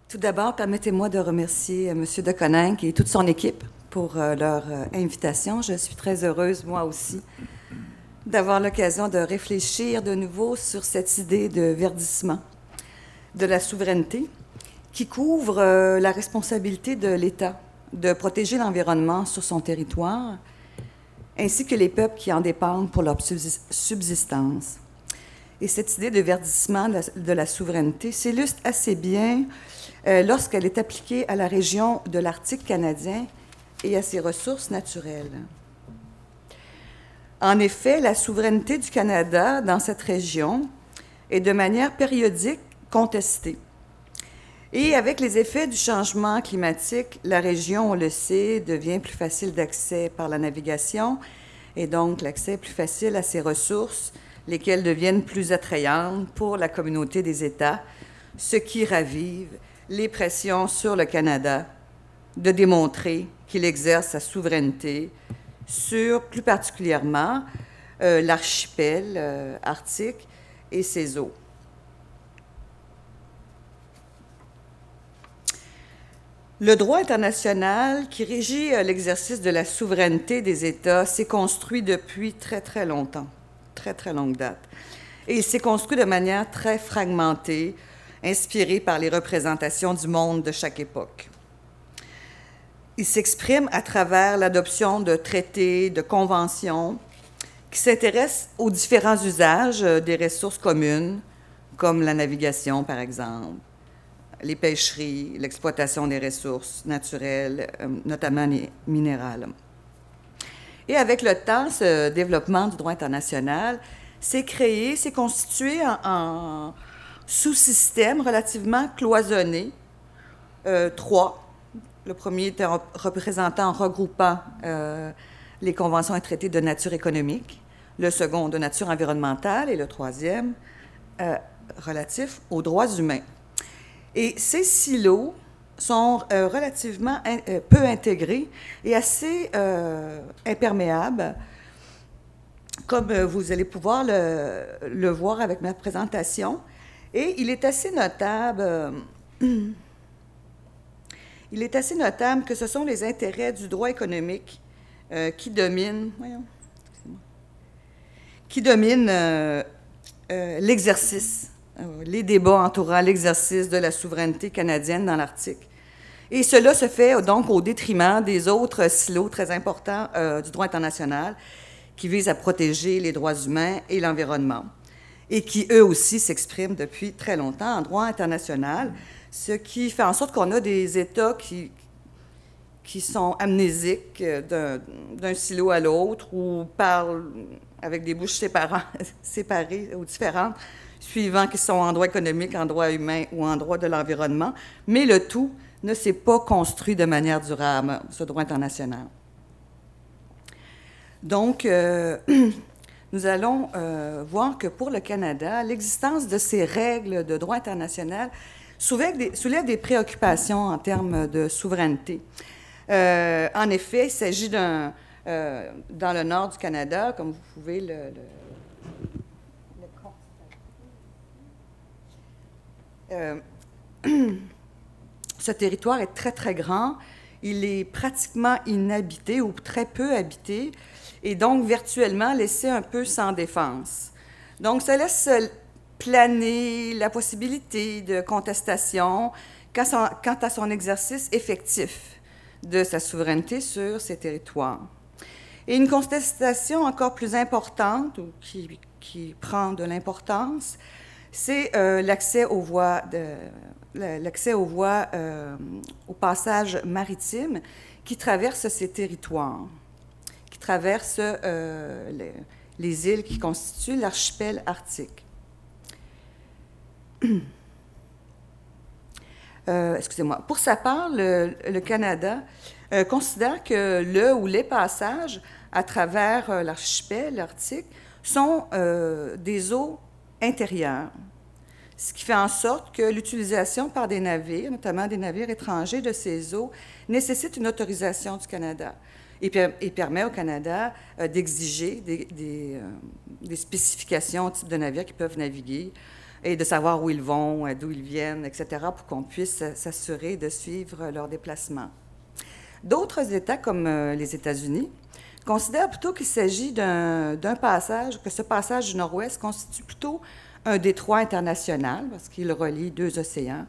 Tout d'abord, permettez-moi de remercier M. de Coninck et toute son équipe pour leur invitation. Je suis très heureuse, moi aussi, d'avoir l'occasion de réfléchir de nouveau sur cette idée de verdissement de la souveraineté qui couvre la responsabilité de l'État de protéger l'environnement sur son territoire, ainsi que les peuples qui en dépendent pour leur subsistance. Et cette idée de verdissement de la souveraineté s'illustre assez bien lorsqu'elle est appliquée à la région de l'Arctique canadien et à ses ressources naturelles. En effet, la souveraineté du Canada dans cette région est de manière périodique contestée. Et avec les effets du changement climatique, la région, on le sait, devient plus facile d'accès par la navigation et donc l'accès est plus facile à ses ressources, lesquelles deviennent plus attrayantes pour la communauté des États, ce qui ravive les pressions sur le Canada de démontrer qu'il exerce sa souveraineté sur, plus particulièrement, l'archipel arctique et ses eaux. Le droit international qui régit l'exercice de la souveraineté des États s'est construit depuis très, très longtemps, très longue date. Et il s'est construit de manière très fragmentée, inspiré par les représentations du monde de chaque époque. Il s'exprime à travers l'adoption de traités, de conventions qui s'intéressent aux différents usages des ressources communes, comme la navigation, par exemple, les pêcheries, l'exploitation des ressources naturelles, notamment les minérales. Et avec le temps, ce développement du droit international s'est constitué en sous-systèmes relativement cloisonnés, trois. Le premier était représentant, regroupant les conventions et traités de nature économique, le second de nature environnementale et le troisième relatif aux droits humains. Et ces silos sont relativement peu intégrés et assez imperméables, comme vous allez pouvoir le voir avec ma présentation. Et il est assez notable que ce sont les intérêts du droit économique qui dominent l'exercice, les débats entourant l'exercice de la souveraineté canadienne dans l'Arctique. Et cela se fait donc au détriment des autres silos très importants du droit international qui visent à protéger les droits humains et l'environnement et qui, eux aussi, s'expriment depuis très longtemps en droit international, ce qui fait en sorte qu'on a des États qui sont amnésiques d'un silo à l'autre ou parlent avec des bouches séparées ou différentes, suivant qu'ils sont en droit économique, en droit humain ou en droit de l'environnement, mais le tout ne s'est pas construit de manière durable, ce droit international. Donc, nous allons voir que pour le Canada, l'existence de ces règles de droit international soulève des préoccupations en termes de souveraineté. En effet, il s'agit dans le nord du Canada, comme vous pouvez ce territoire est très, très grand. Il est pratiquement inhabité ou très peu habité et donc virtuellement laissé un peu sans défense. Donc, ça laisse planer la possibilité de contestation quant à son exercice effectif de sa souveraineté sur ces territoires. Et une contestation encore plus importante, ou qui prend de l'importance, c'est l'accès aux voies, au passage maritime qui traverse ces territoires, qui traverse les îles qui constituent l'archipel arctique. Excusez-moi. Pour sa part, le Canada considère que le ou les passages à travers l'archipel arctique sont des eaux intérieures, ce qui fait en sorte que l'utilisation par des navires, notamment des navires étrangers de ces eaux, nécessite une autorisation du Canada et permet au Canada d'exiger des spécifications au type de navire qui peuvent naviguer et de savoir où ils vont, d'où ils viennent, etc., pour qu'on puisse s'assurer de suivre leur déplacement. D'autres États, comme les États-Unis, considèrent plutôt qu'il s'agit d'un passage, que ce passage du Nord-Ouest constitue plutôt un détroit international, parce qu'il relie deux océans,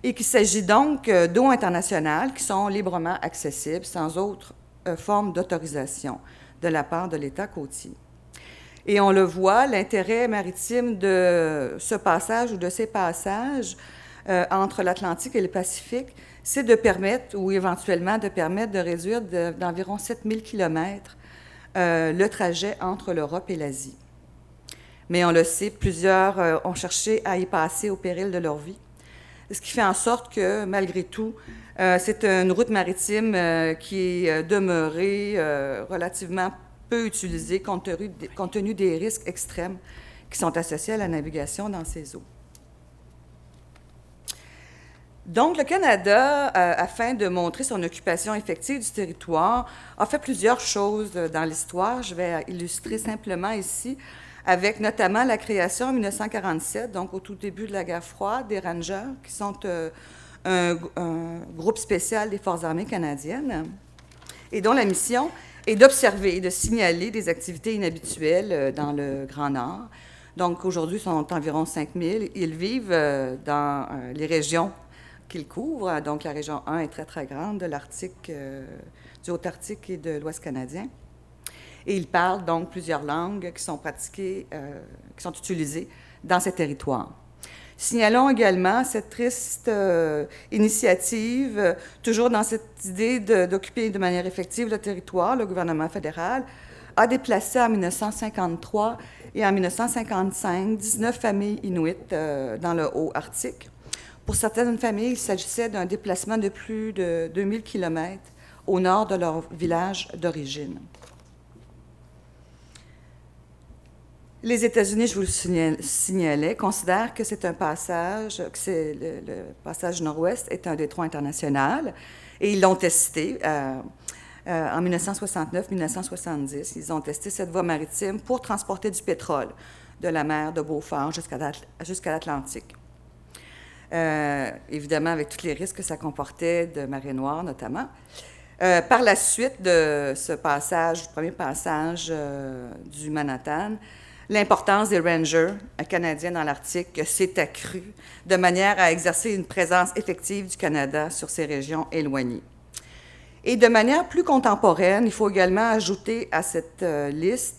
et qu'il s'agit donc d'eaux internationales qui sont librement accessibles, sans autre forme d'autorisation de la part de l'État côtier. Et on le voit, l'intérêt maritime de ce passage ou de ces passages entre l'Atlantique et le Pacifique, c'est de permettre, ou éventuellement de permettre de réduire d'environ 7000 km le trajet entre l'Europe et l'Asie. Mais on le sait, plusieurs ont cherché à y passer au péril de leur vie, ce qui fait en sorte que, malgré tout, c'est une route maritime qui est demeurée relativement peu utilisée compte tenu des risques extrêmes qui sont associés à la navigation dans ces eaux. Donc, le Canada, afin de montrer son occupation effective du territoire, a fait plusieurs choses dans l'histoire. Je vais illustrer simplement ici, avec notamment la création en 1947, donc au tout début de la guerre froide, des Rangers, qui sont un groupe spécial des Forces armées canadiennes, et dont la mission est d'observer et de signaler des activités inhabituelles dans le Grand Nord. Donc, aujourd'hui, ils sont environ 5000. Ils vivent dans les régions qu'ils couvrent. Donc, la région 1 est très, très grande, de l'Arctique, du Haut-Arctique et de l'Ouest canadien. Et ils parlent donc plusieurs langues qui sont pratiquées, qui sont utilisées dans ces territoires. Signalons également cette triste initiative, toujours dans cette idée d'occuper de manière effective le territoire. Le gouvernement fédéral a déplacé en 1953 et en 1955 19 familles inuites dans le Haut-Arctique. Pour certaines familles, il s'agissait d'un déplacement de plus de 2000 km au nord de leur village d'origine. Les États-Unis, je vous le signalais, considèrent que c'est un passage, que le passage nord-ouest est un détroit international, et ils l'ont testé en 1969-1970. Ils ont testé cette voie maritime pour transporter du pétrole de la mer de Beaufort jusqu'à l'Atlantique. Évidemment, avec tous les risques que ça comportait de marée noire, notamment. Par la suite de ce passage, du premier passage du Manhattan, l'importance des Rangers canadiens dans l'Arctique s'est accrue de manière à exercer une présence effective du Canada sur ces régions éloignées. Et de manière plus contemporaine, il faut également ajouter à cette liste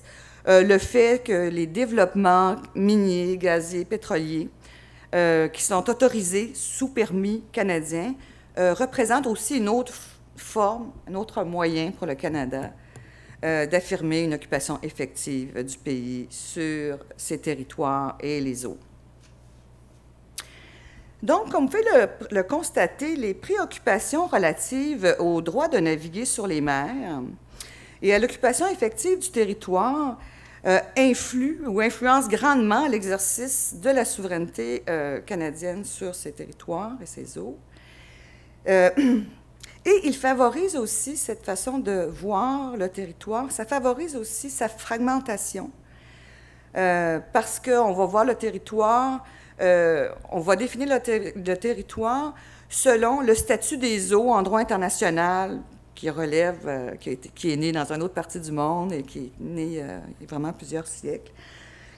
le fait que les développements miniers, gaziers, pétroliers qui sont autorisés sous permis canadien représentent aussi une autre forme, un autre moyen pour le Canada d'affirmer une occupation effective du pays sur ses territoires et les eaux. Donc, comme vous pouvez le constater, les préoccupations relatives au droit de naviguer sur les mers et à l'occupation effective du territoire influent ou influencent grandement l'exercice de la souveraineté canadienne sur ses territoires et ses eaux. Et il favorise aussi cette façon de voir le territoire, ça favorise aussi sa fragmentation, parce qu'on va voir le territoire, on va définir le territoire selon le statut des eaux en droit international qui relève, qui est né dans une autre partie du monde et qui est né il y a vraiment plusieurs siècles,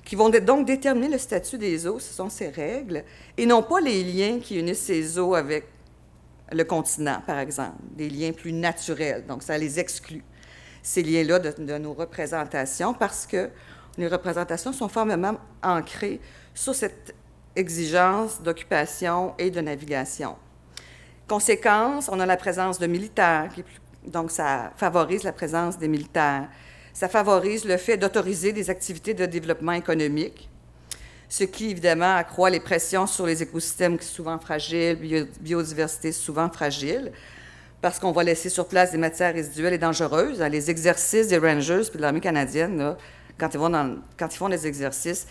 qui vont donc déterminer le statut des eaux, ce sont ces règles, et non pas les liens qui unissent ces eaux avec le continent, par exemple, des liens plus naturels. Donc, ça les exclut, ces liens-là de nos représentations, parce que les représentations sont formellement ancrées sur cette exigence d'occupation et de navigation. Conséquence, on a la présence de militaires, donc ça favorise la présence des militaires. Ça favorise le fait d'autoriser des activités de développement économique, ce qui, évidemment, accroît les pressions sur les écosystèmes qui sont souvent fragiles, biodiversité souvent fragile, parce qu'on va laisser sur place des matières résiduelles et dangereuses. Les exercices des Rangers et de l'Armée canadienne, là, quand ils font des exercices,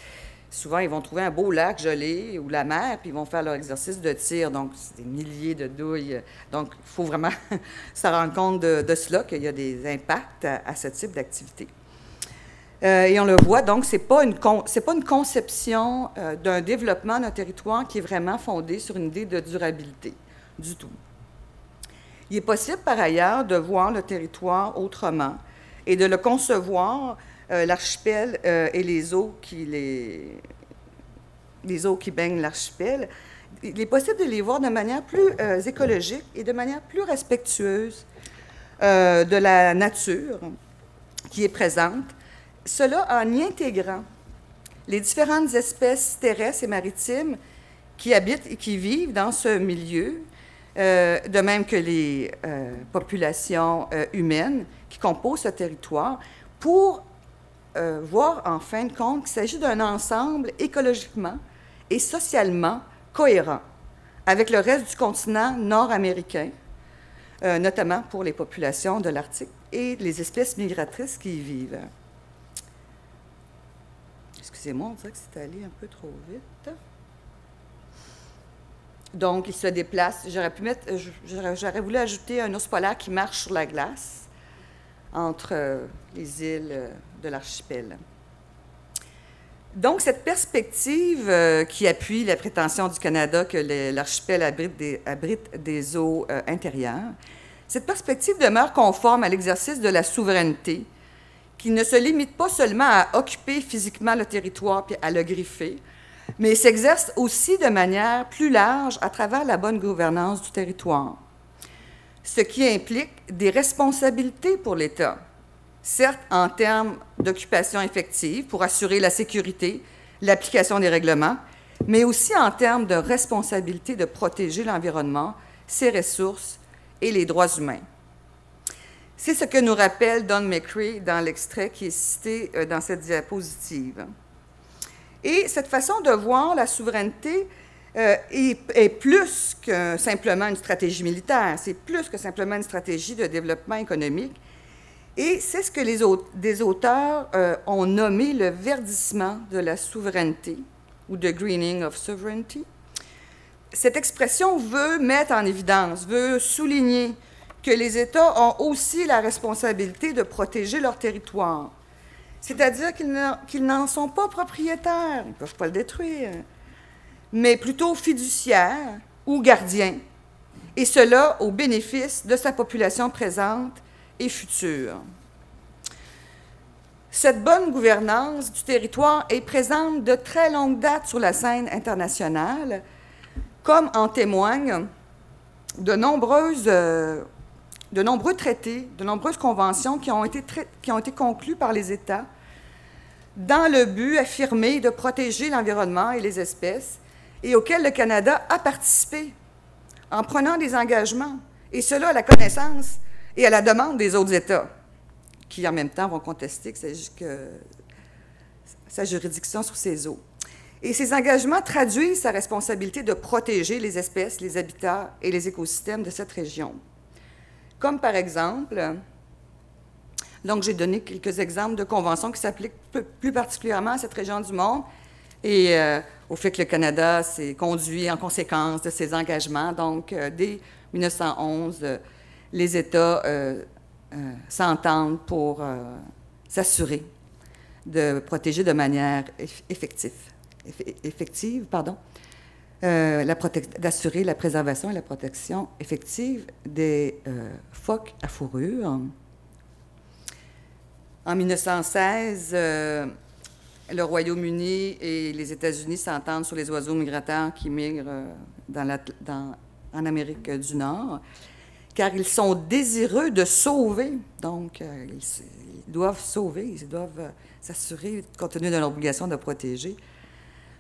souvent, ils vont trouver un beau lac gelé ou la mer, puis ils vont faire leur exercice de tir. Donc, c'est des milliers de douilles. Donc, il faut vraiment se rendre compte de cela, qu'il y a des impacts à ce type d'activité. Et on le voit, donc, c'est pas une conception d'un développement d'un territoire qui est vraiment fondé sur une idée de durabilité du tout. Il est possible, par ailleurs, de voir le territoire autrement et de le concevoir, l'archipel et les eaux qui baignent l'archipel. Il est possible de les voir de manière plus écologique et de manière plus respectueuse de la nature qui est présente, cela en y intégrant les différentes espèces terrestres et maritimes qui habitent et qui vivent dans ce milieu, de même que les populations humaines qui composent ce territoire, pour voir en fin de compte qu'il s'agit d'un ensemble écologiquement et socialement cohérent avec le reste du continent nord-américain, notamment pour les populations de l'Arctique et les espèces migratrices qui y vivent. Excusez-moi, on dirait que c'est allé un peu trop vite. Donc, il se déplace. J'aurais voulu ajouter un ours polaire qui marche sur la glace entre les îles de l'archipel. Donc, cette perspective qui appuie la prétention du Canada que l'archipel abrite des eaux intérieures, cette perspective demeure conforme à l'exercice de la souveraineté, qui ne se limite pas seulement à occuper physiquement le territoire puis à le griffer, mais s'exerce aussi de manière plus large à travers la bonne gouvernance du territoire, ce qui implique des responsabilités pour l'État, certes en termes d'occupation effective pour assurer la sécurité, l'application des règlements, mais aussi en termes de responsabilité de protéger l'environnement, ses ressources et les droits humains. C'est ce que nous rappelle Don McCrae dans l'extrait qui est cité dans cette diapositive. Et cette façon de voir la souveraineté est plus que simplement une stratégie militaire, c'est plus que simplement une stratégie de développement économique. Et c'est ce que des auteurs ont nommé le verdissement de la souveraineté, ou the greening of sovereignty. Cette expression veut mettre en évidence, veut souligner que les États ont aussi la responsabilité de protéger leur territoire. C'est-à-dire qu'ils n'en sont pas propriétaires, ils ne peuvent pas le détruire, mais plutôt fiduciaires ou gardiens, et cela au bénéfice de sa population présente et future. Cette bonne gouvernance du territoire est présente de très longue date sur la scène internationale, comme en témoignent de nombreux traités, de nombreuses conventions qui ont été conclues par les États dans le but affirmé de protéger l'environnement et les espèces, et auxquelles le Canada a participé en prenant des engagements, et cela à la connaissance et à la demande des autres États, qui en même temps vont contester sa juridiction sur ces eaux. Et ces engagements traduisent sa responsabilité de protéger les espèces, les habitats et les écosystèmes de cette région. Comme par exemple, donc j'ai donné quelques exemples de conventions qui s'appliquent plus particulièrement à cette région du monde et au fait que le Canada s'est conduit en conséquence de ses engagements. Donc, dès 1911, les États s'entendent pour s'assurer de protéger de manière effective, d'assurer la préservation et la protection effective des phoques à fourrure. En 1916, le Royaume-Uni et les États-Unis s'entendent sur les oiseaux migrateurs qui migrent en Amérique du Nord, car ils sont désireux de sauver, donc ils doivent sauver, ils doivent s'assurer, compte tenu de leur obligation de protéger,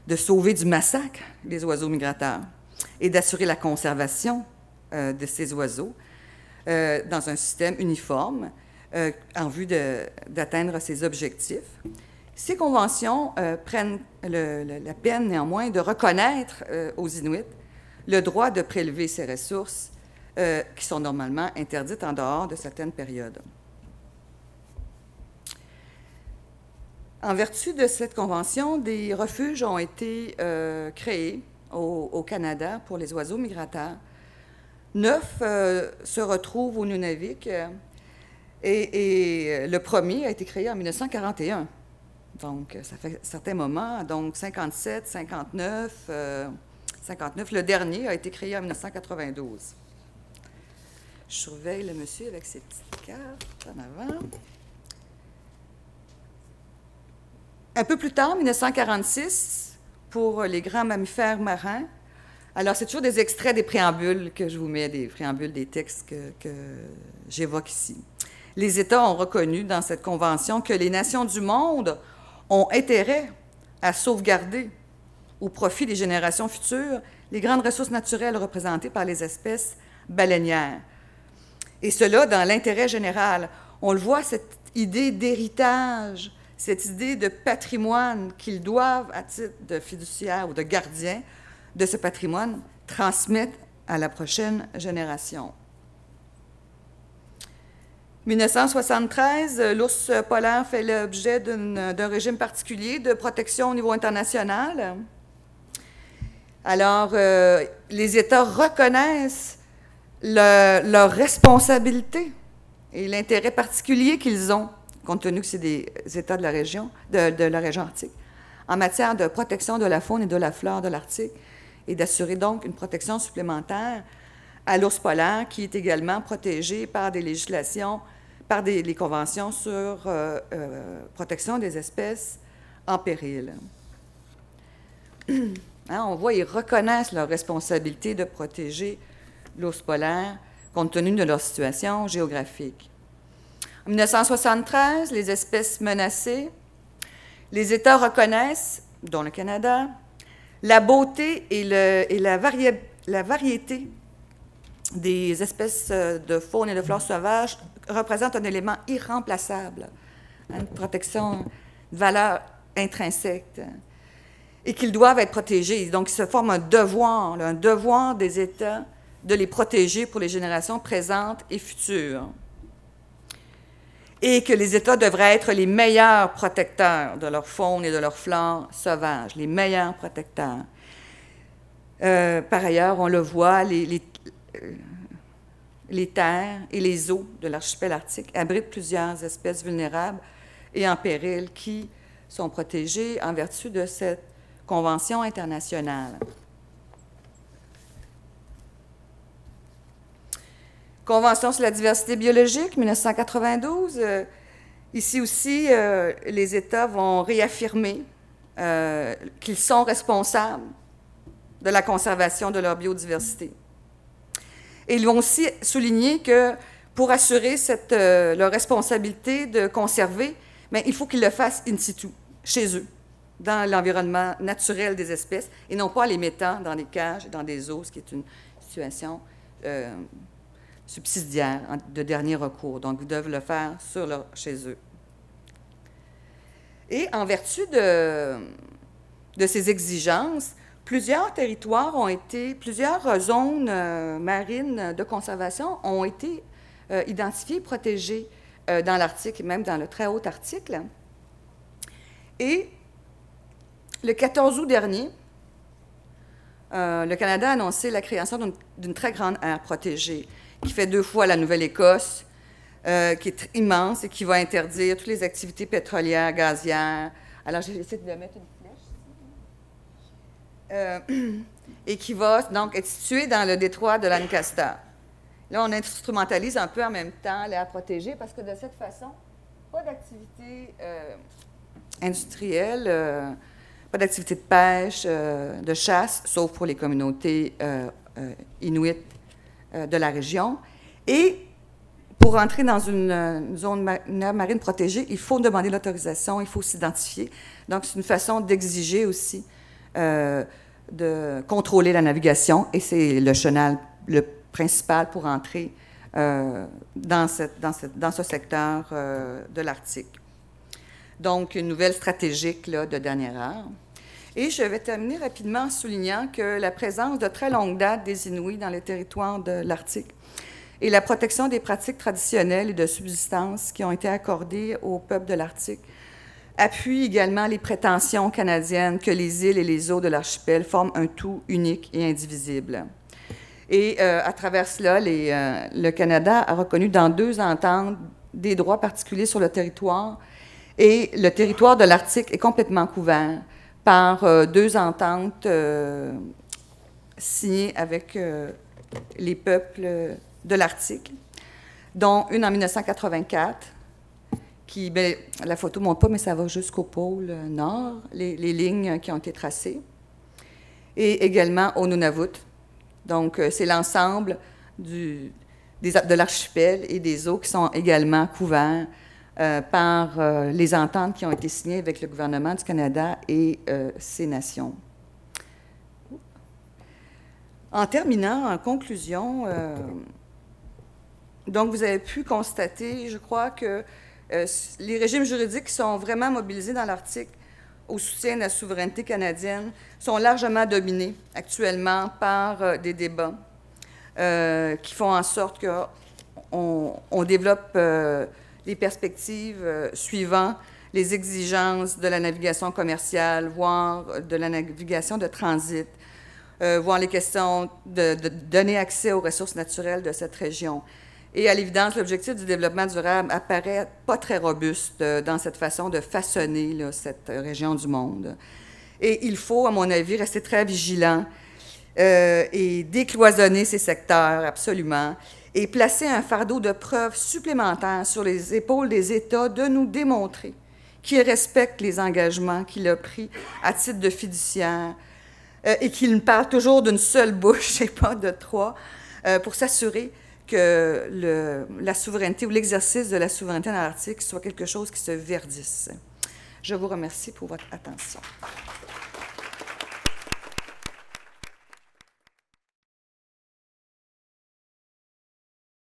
de sauver du massacre les oiseaux migrateurs et d'assurer la conservation de ces oiseaux dans un système uniforme en vue d'atteindre ces objectifs. Ces conventions prennent la peine néanmoins de reconnaître aux Inuits le droit de prélever ces ressources qui sont normalement interdites en dehors de certaines périodes. En vertu de cette convention, des refuges ont été créés au Canada pour les oiseaux migrateurs. 9 se retrouvent au Nunavik et le premier a été créé en 1941. Donc, ça fait un certain moment, donc 57, 59, 59. Le dernier a été créé en 1992. Je surveille le monsieur avec ses petites cartes en avant. Un peu plus tard, 1946, pour les grands mammifères marins. Alors, c'est toujours des extraits des préambules que je vous mets, des préambules des textes que j'évoque ici. Les États ont reconnu dans cette convention que les nations du monde ont intérêt à sauvegarder, au profit des générations futures, les grandes ressources naturelles représentées par les espèces baleinières. Et cela dans l'intérêt général. On le voit, cette idée d'héritage, cette idée de patrimoine qu'ils doivent, à titre de fiduciaire ou de gardien de ce patrimoine, transmettre à la prochaine génération. 1973, l'ours polaire fait l'objet d'un régime particulier de protection au niveau international. Alors, les États reconnaissent leur responsabilité et l'intérêt particulier qu'ils ont, compte tenu que c'est des États de la région, de la région arctique, en matière de protection de la faune et de la flore de l'Arctique, et d'assurer donc une protection supplémentaire à l'ours polaire, qui est également protégé par des législations, par les conventions sur protection des espèces en péril. Hein, on voit, ils reconnaissent leur responsabilité de protéger l'ours polaire, compte tenu de leur situation géographique. En 1973, les espèces menacées, les États reconnaissent, dont le Canada, la beauté et la variété des espèces de faune et de flore sauvage représentent un élément irremplaçable, une protection de valeur intrinsèque, et qu'ils doivent être protégés. Donc, il se forme un devoir des États de les protéger pour les générations présentes et futures. Et que les États devraient être les meilleurs protecteurs de leur faune et de leur flore sauvage, les meilleurs protecteurs. Par ailleurs, on le voit, les terres et les eaux de l'archipel arctique abritent plusieurs espèces vulnérables et en péril qui sont protégées en vertu de cette convention internationale. Convention sur la diversité biologique, 1992. Ici aussi, les États vont réaffirmer qu'ils sont responsables de la conservation de leur biodiversité. Et ils vont aussi souligner que pour assurer leur responsabilité de conserver, bien, il faut qu'ils le fassent in situ, chez eux, dans l'environnement naturel des espèces, et non pas en les mettant dans des cages et dans des eaux, ce qui est une situation subsidiaire, de dernier recours. Donc, ils doivent le faire chez eux. Et en vertu de ces exigences, plusieurs zones marines de conservation ont été identifiées, protégées dans l'Arctique et même dans le très haut Arctique. Là. Et le 14 août dernier, le Canada a annoncé la création d'une très grande aire protégée qui fait 2 fois la Nouvelle-Écosse, qui est immense et qui va interdire toutes les activités pétrolières, gazières. Alors, j'ai essayé de mettre une flèche. Et qui va donc être située dans le détroit de Lancaster. Là, on instrumentalise un peu en même temps l'aire protégée parce que de cette façon, pas d'activité industrielle, pas d'activité de pêche, de chasse, sauf pour les communautés inuites de la région. Et pour entrer dans une zone marine protégée, il faut demander l'autorisation, il faut s'identifier. Donc, c'est une façon d'exiger aussi de contrôler la navigation, et c'est le chenal le principal pour entrer dans ce secteur de l'Arctique. Donc, une nouvelle stratégique là, de dernière heure. Et je vais terminer rapidement en soulignant que la présence de très longue date des Inuits dans les territoires de l'Arctique et la protection des pratiques traditionnelles et de subsistance qui ont été accordées aux peuples de l'Arctique appuient également les prétentions canadiennes que les îles et les eaux de l'archipel forment un tout unique et indivisible. Et à travers cela, le Canada a reconnu dans 2 ententes des droits particuliers sur le territoire Et le territoire de l'Arctique est complètement couvert par 2 ententes signées avec les peuples de l'Arctique, dont une en 1984, qui, bien, la photo ne montre pas, mais ça va jusqu'au pôle nord, les lignes qui ont été tracées, et également au Nunavut. Donc, c'est l'ensemble de l'archipel et des eaux qui sont également couverts par les ententes qui ont été signées avec le gouvernement du Canada et ces nations. En terminant, en conclusion, donc vous avez pu constater, je crois, que les régimes juridiques qui sont vraiment mobilisés dans l'Arctique au soutien de la souveraineté canadienne sont largement dominés actuellement par des débats qui font en sorte qu'on développe les perspectives suivant les exigences de la navigation commerciale, voire de la navigation de transit, voire les questions de donner accès aux ressources naturelles de cette région. Et à l'évidence, l'objectif du développement durable apparaît pas très robuste dans cette façon de façonner là, cette région du monde. Et il faut, à mon avis, rester très vigilant et décloisonner ces secteurs, absolument, et placer un fardeau de preuves supplémentaires sur les épaules des États de nous démontrer qu'ils respectent les engagements qu'il a pris à titre de fiduciaire et qu'ils parlent toujours d'une seule bouche et pas de 3 pour s'assurer que la souveraineté ou l'exercice de la souveraineté dans l'Arctique soit quelque chose qui se verdisse. Je vous remercie pour votre attention.